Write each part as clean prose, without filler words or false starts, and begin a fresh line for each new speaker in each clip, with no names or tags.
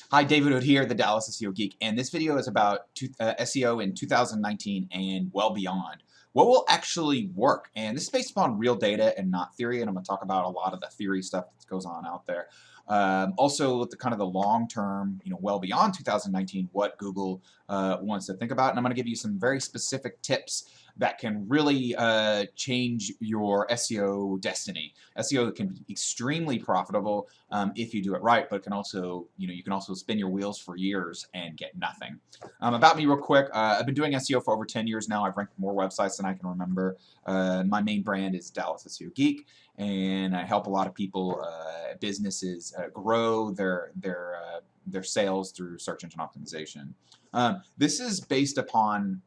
Hi, David Hood here, the Dallas SEO Geek, and this video is about SEO in 2019 and well beyond. What will actually work? And this is based upon real data and not theory, and I'm going to talk about a lot of the theory stuff that goes on out there. Also, the kind of the long term, well beyond 2019, what Google wants to think about, and I'm going to give you some very specific tips that can really change your SEO destiny. SEO can be extremely profitable if you do it right, but can also, you can also spin your wheels for years and get nothing. About me real quick, I've been doing SEO for over 10 years now. I've ranked more websites than I can remember. My main brand is Dallas SEO Geek, and I help a lot of people, businesses, grow their sales through search engine optimization. This is based upon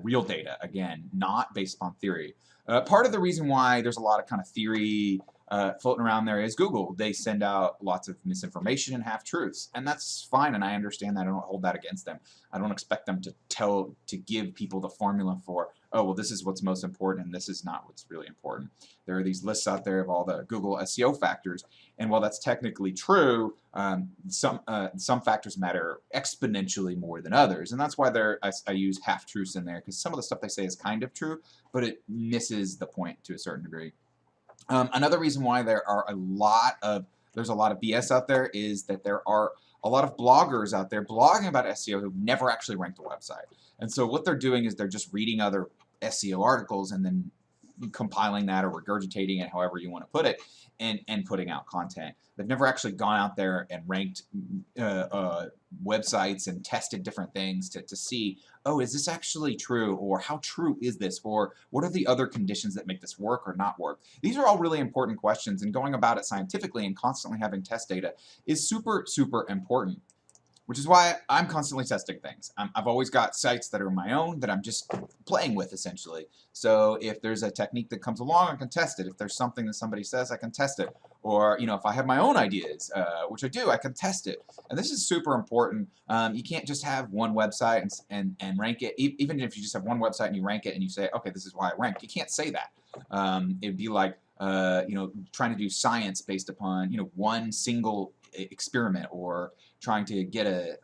real data, again, not based upon theory. Part of the reason why there's a lot of kind of theory floating around there is Google. They send out lots of misinformation and half-truths, and that's fine, and I understand that. I don't hold that against them. I don't expect them to give people the formula for, oh, well, this is what's most important, and this is not what's really important. There are these lists out there of all the Google SEO factors, and while that's technically true, some factors matter exponentially more than others, and that's why I use half-truths in there, because some of the stuff they say is kind of true, but it misses the point to a certain degree. Another reason why there's a lot of BS out there is that there are a lot of bloggers out there blogging about SEO who've never actually ranked a website. And so what they're doing is they're just reading other SEO articles and then compiling that or regurgitating it, however you want to put it, and putting out content. They've never actually gone out there and ranked websites and tested different things to see, oh, is this actually true, or how true is this, or what are the other conditions that make this work or not work? These are all really important questions, and going about it scientifically and constantly having test data is super, super important. Which is why I'm constantly testing things. I've always got sites that are my own that I'm just playing with, essentially. So if there's a technique that comes along, I can test it. If there's something that somebody says, I can test it. Or, if I have my own ideas, which I do, I can test it. And this is super important. You can't just have one website and rank it. Even if you just have one website and you rank it and you say, okay, this is why I ranked. You can't say that. It'd be like, trying to do science based upon, one single experiment, or trying to get a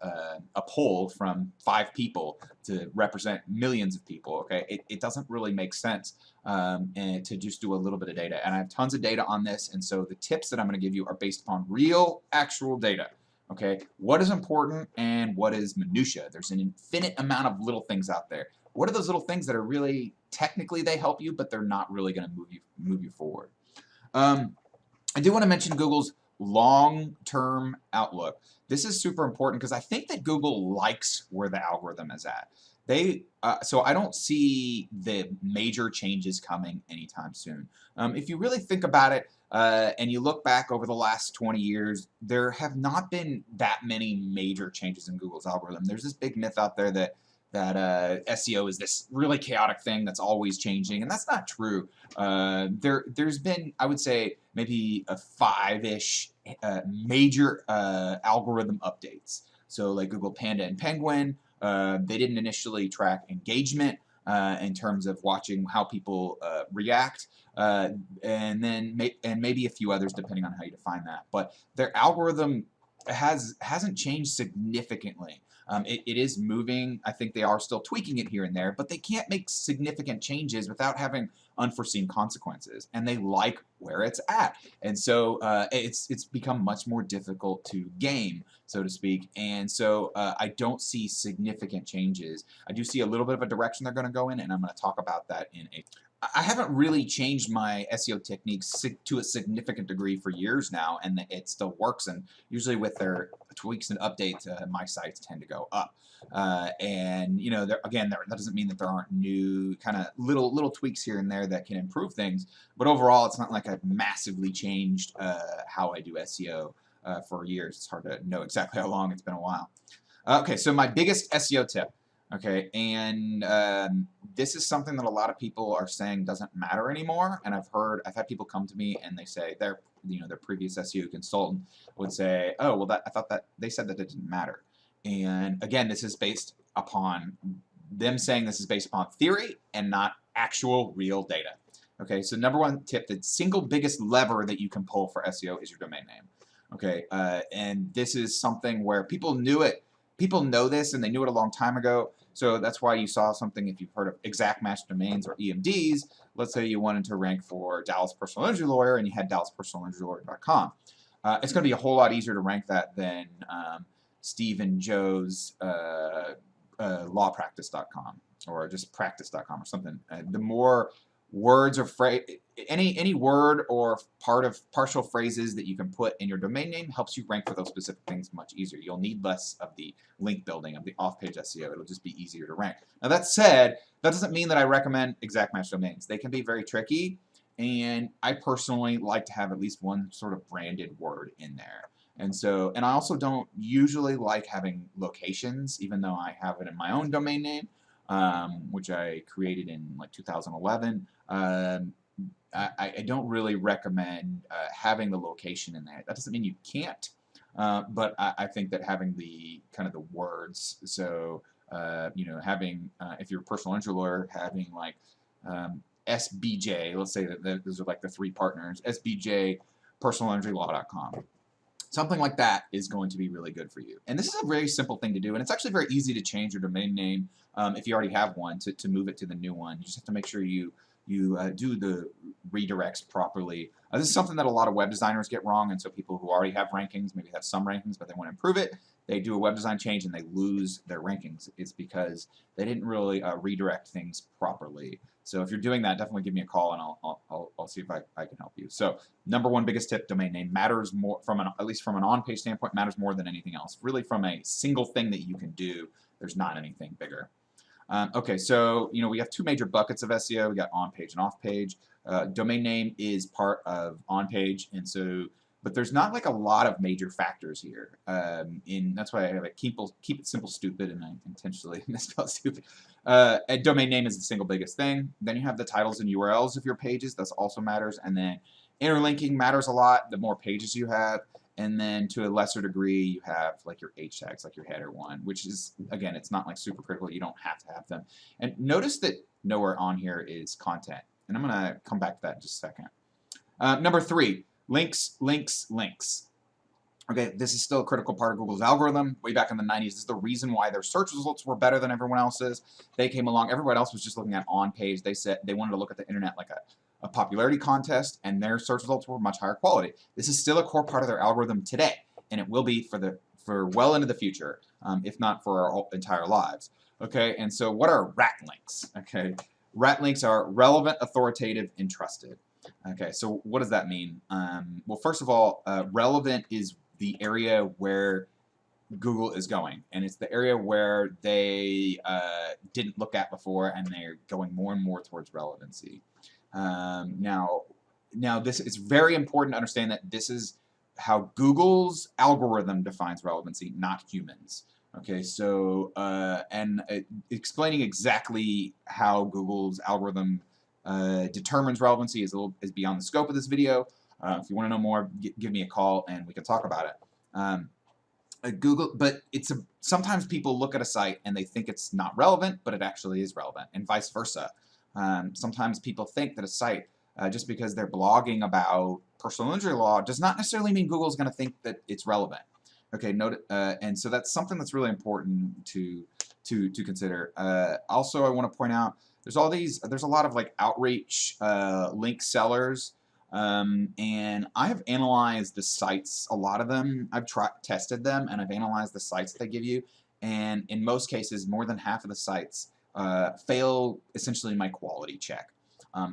poll from 5 people to represent millions of people. Okay, it doesn't really make sense and to just do a little bit of data. And I have tons of data on this, and so the tips that I'm going to give you are based upon real, actual data. Okay, what is important and what is minutia? There's an infinite amount of little things out there. What are those little things that are really technically they help you, but they're not really going to move you forward? I do want to mention Google's long-term outlook. This is super important because I think that Google likes where the algorithm is at. So I don't see the major changes coming anytime soon. If you really think about it and you look back over the last 20 years, there have not been that many major changes in Google's algorithm. There's this big myth out there that SEO is this really chaotic thing that's always changing, and that's not true. There's been, I would say, maybe a 5-ish major algorithm updates. So like Google Panda and Penguin, they didn't initially track engagement in terms of watching how people react, and maybe a few others depending on how you define that. But their algorithm hasn't changed significantly. It is moving. I think they are still tweaking it here and there, but they can't make significant changes without having unforeseen consequences, and they like where it's at. And so it's become much more difficult to game, so to speak, and so I don't see significant changes. I do see a little bit of a direction they're going to go in, and I'm going to talk about that in a... I haven't really changed my SEO techniques to a significant degree for years now, and it still works, and usually with their tweaks and updates, my sites tend to go up. And that doesn't mean that there aren't new kind of little tweaks here and there that can improve things, but overall it's not like I've massively changed how I do SEO for years. It's hard to know exactly how long. It's been a while. Okay, so my biggest SEO tip. Okay, and this is something that a lot of people are saying doesn't matter anymore, and I've had people come to me and they say their previous SEO consultant would say, oh, well, I thought that they said that it didn't matter. And again, this is based upon them saying this is based upon theory and not actual real data. Okay, so number one tip, the single biggest lever that you can pull for SEO is your domain name. Okay, and this is something where people knew it. People know this, and they knew it a long time ago. So that's why you saw something, if you've heard of exact match domains or EMDs. Let's say you wanted to rank for Dallas Personal Injury Lawyer, and you had DallasPersonalInjuryLawyer.com. It's going to be a whole lot easier to rank that than Steve and Joe's lawpractice.com or just practice.com or something. The more words or phrase, any word or partial phrases that you can put in your domain name helps you rank for those specific things much easier. You'll need less of the link building, of the off-page SEO. It'll just be easier to rank. Now that said, that doesn't mean that I recommend exact match domains. They can be very tricky, and I personally like to have at least one sort of branded word in there. And I also don't usually like having locations, even though I have it in my own domain name, which I created in like 2011. I don't really recommend having the location in there. That doesn't mean you can't, but I think that having the kind of the words, so you know, having if you're a personal injury lawyer, having like SBJ, let's say that those are like the 3 partners, SBJ personalinjurylaw.com. Something like that is going to be really good for you. And this is a very simple thing to do, and it's actually very easy to change your domain name if you already have one to move it to the new one. You just have to make sure you do the redirects properly. This is something that a lot of web designers get wrong, and so people who already have rankings, maybe have some rankings, but they want to improve it, they do a web design change and they lose their rankings. It's because they didn't really redirect things properly. So if you're doing that, definitely give me a call and I'll see if I can help you. So number one biggest tip, domain name matters more, at least from an on-page standpoint, matters more than anything else. Really, from a single thing that you can do, there's not anything bigger. Okay, so you know, we have 2 major buckets of SEO. We got on-page and off-page. Domain name is part of on-page, and so, but there's not like a lot of major factors here. That's why I have it keep it simple, stupid, and I intentionally misspelled stupid. A domain name is the single biggest thing. Then you have the titles and URLs of your pages. That also matters, and then interlinking matters a lot. The more pages you have. And then to a lesser degree, you have like your H tags, like your header one, which is, again, it's not like super critical. You don't have to have them. And notice that nowhere on here is content. And I'm going to come back to that in just a second. Number 3, links, links, links. Okay, this is still a critical part of Google's algorithm. Way back in the 90s, this is the reason why their search results were better than everyone else's. They came along. Everyone else was just looking at on-page. They said they wanted to look at the internet like a popularity contest, and their search results were much higher quality. This is still a core part of their algorithm today, and it will be for well into the future, if not for our entire lives. Okay, and so what are RAT links? Okay, RAT links are relevant, authoritative, and trusted. Okay, so what does that mean? Well, first of all, relevant is the area where Google is going, and it's the area where they didn't look at before, and they're going more and more towards relevancy. Now this is very important to understand that this is how Google's algorithm defines relevancy, not humans. Okay, so explaining exactly how Google's algorithm determines relevancy is beyond the scope of this video. If you want to know more, give me a call and we can talk about it. But sometimes people look at a site and they think it's not relevant, but it actually is relevant, and vice versa. Sometimes people think that a site, just because they're blogging about personal injury law, does not necessarily mean Google's going to think that it's relevant. Okay, and so that's something that's really important to consider. Also, I want to point out there's a lot of like outreach link sellers, and I have analyzed the sites, a lot of them. I've tested them, and I've analyzed the sites that they give you, and in most cases, more than half of the sites fail essentially my quality check,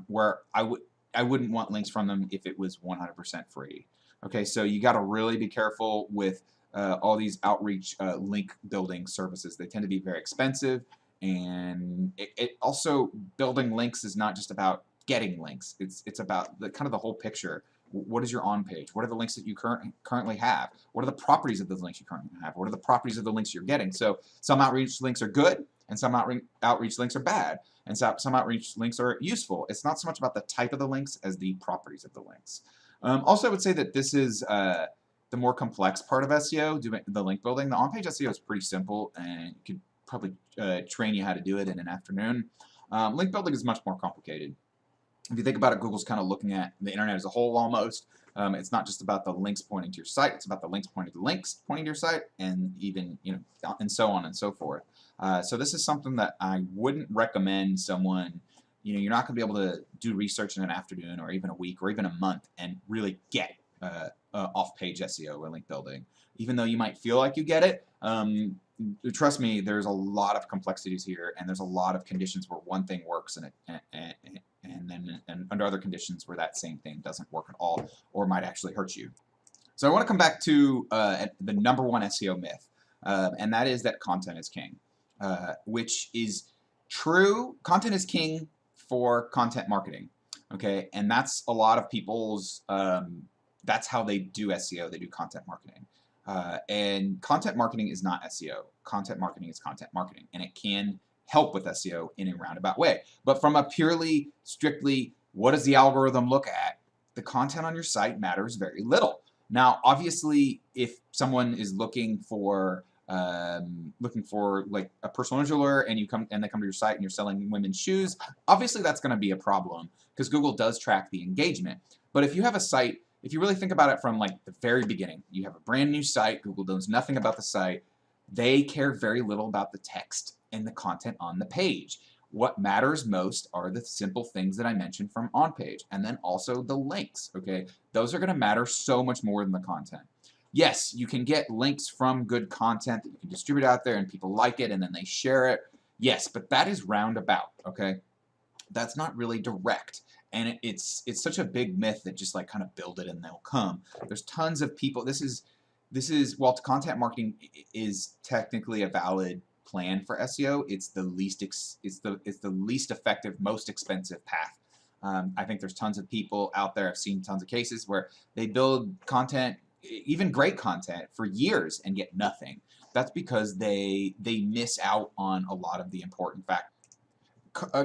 where I wouldn't want links from them if it was 100% free. Okay, so you got to really be careful with all these outreach link building services. They tend to be very expensive, and it also, building links is not just about getting links. It's about kind of the whole picture. What is your on page? What are the links that you currently have? What are the properties of those links you currently have? What are the properties of the links you're getting? So some outreach links are good, and some outreach links are bad, and some outreach links are useful. It's not so much about the type of the links as the properties of the links. Also, I would say that this is the more complex part of SEO, doing the link building. The on-page SEO is pretty simple, and you could probably train you how to do it in an afternoon. Link building is much more complicated. If you think about it, Google's kind of looking at the internet as a whole almost. It's not just about the links pointing to your site, it's about the links pointing to your site, and even, and so on and so forth. So this is something that I wouldn't recommend someone, you're not going to be able to do research in an afternoon or even a week or even a month and really get off-page SEO or link building. Even though you might feel like you get it, trust me, there's a lot of complexities here, and there's a lot of conditions where one thing works and under other conditions where that same thing doesn't work at all or might actually hurt you. So I want to come back to the #1 SEO myth, and that is that content is king, which is true. Content is king for content marketing, okay? And that's a lot of people's, that's how they do SEO. They do content marketing. And content marketing is not SEO. Content marketing is content marketing, and it can help with SEO in a roundabout way. But from a purely, strictly, what does the algorithm look at? The content on your site matters very little. Now, obviously, if someone is looking for like a personal injury lawyer, and they come to your site and you're selling women's shoes, obviously that's going to be a problem because Google does track the engagement. But if you have a site, if you really think about it from like the very beginning, you have a brand new site, Google knows nothing about the site, they care very little about the text and the content on the page. What matters most are the simple things that I mentioned from Onpage, and then also the links, okay? Those are going to matter so much more than the content. Yes, you can get links from good content that you can distribute out there and people like it and then they share it. Yes, but that is roundabout, okay? That's not really direct. And it's such a big myth that just like kind of build it and they'll come. There's tons of people. This is while content marketing is technically a valid plan for SEO, it's the least effective, most expensive path. I think there's tons of people out there. I've seen tons of cases where they build content, even great content, for years and get nothing. That's because they miss out on a lot of the important factors.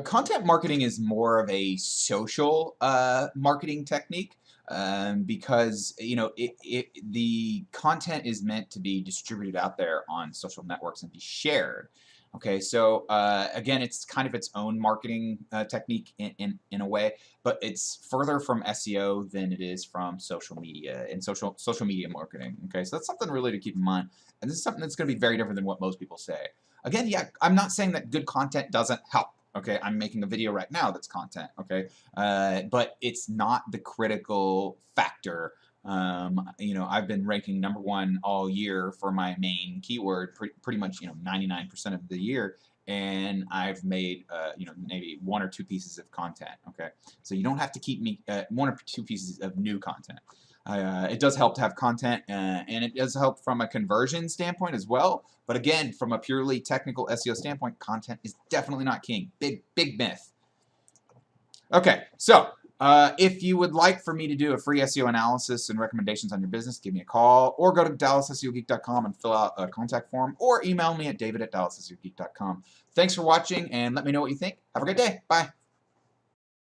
Content marketing is more of a social marketing technique because the content is meant to be distributed out there on social networks and be shared. Okay, so again, it's kind of its own marketing technique in a way, but it's further from SEO than it is from social media and social media marketing. Okay, so that's something really to keep in mind, and this is something that's going to be very different than what most people say. Again, yeah, I'm not saying that good content doesn't help. Okay, I'm making a video right now that's content, okay? But it's not the critical factor. I've been ranking #1 all year for my main keyword pretty much, 99% of the year, and I've made, maybe 1 or 2 pieces of content, okay? So you don't have to keep me 1 or 2 pieces of new content. It does help to have content, and it does help from a conversion standpoint as well. But again, from a purely technical SEO standpoint, content is definitely not king. Big myth. Okay, so if you would like for me to do a free SEO analysis and recommendations on your business, give me a call, or go to DallasSEOGeek.com and fill out a contact form, or email me at david@DallasSEOGeek.com. Thanks for watching, and let me know what you think. Have a great day. Bye.